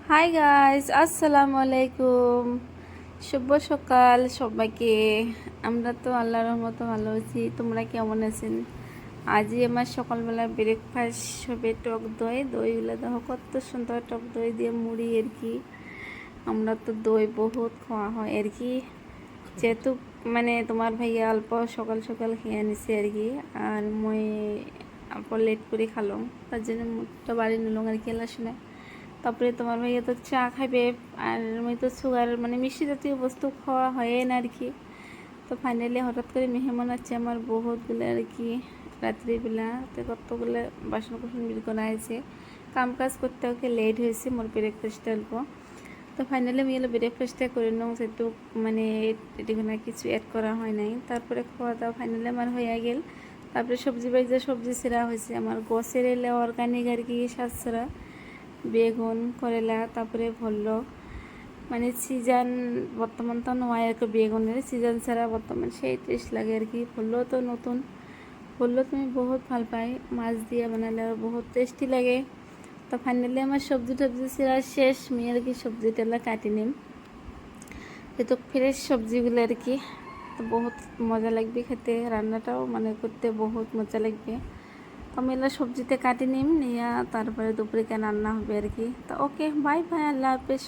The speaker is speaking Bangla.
হাই গাইস, আসসালামু আলাইকুম। শুভ সকাল সবাইকে। আমরা তো আল্লাহর রহমতে ভালো আছি। তোমরা কেমন আছেন? আজই আমার সকালবেলা ব্রেকফাস্ট হবে টক দই। দইগুলো দেখো কত সুন্দর, টক দই দিয়ে মুড়ি আর কি। আমরা তো দই বহুত খাওয়া হয় আর কি। যেহেতু মানে তোমার ভাইয়া অল্প সকাল সকাল খেয়ে নিছে আর কি, আর মই অল্প লেট করে খালাম, তার জন্য মুখটা বাড়ি নিলাম আর কি শুনে। তারপরে তোমার ভাইয়া তো চা খাইবে, আর আমি তো সুগার মানে মিষ্টি জাতীয় বস্তু খাওয়া হয় না আর কি। তো ফাইনালি হঠাৎ করে মেহমান আছে আমার বহুতগুলো আর কি। রাত্রিবেলা তো কতগুলো বাসন কুসন বের করা হয়েছে, কাম কাজ করতে ওকে লেট হয়েছে মোর ব্রেকফাস্ট অল্প। তো ফাইনালি আমি এলো ব্রেকফাস্টটা করে নিলাম, সেটু মানে এটিখানে কিছু অ্যাড করা হয় নাই। তারপরে খাওয়া দাওয়া ফাইনালি আমার হয়ে গেল। তারপরে সবজি বাজে সবজি সেরা হয়েছে আমার গোছের এলে অর্গানিক আর কি, সাতসরা বেগুন করেলা, তারপরে ভরলো মানে সিজন বর্তমান তো নয় আর কি, বেগুনের সিজন ছাড়া বর্তমান সেই টেস্ট লাগে আর কি। ভরলো তো নতুন, ভরলো তুমি বহুত ভাল পাই, মাছ দিয়ে বানালে বহুত টেস্টি লাগে। তো ফাইনালি আমার সবজি টবজি সেরা শেষ, আমি আর কি সবজিটা কাটি নিম, যেহেতু ফ্রেশ সবজিগুলো আর কি। তো বহুত মজা লাগবে খেতে, রান্নাটাও মানে করতে বহুত মজা লাগবে। তো আমি এগুলো সবজিতে কাটি নিম নিয়ে তারপরে দুপুরে রান্না হবে আর কি। তো ওকে, বাই বাই, আল্লাহ হাফেজ।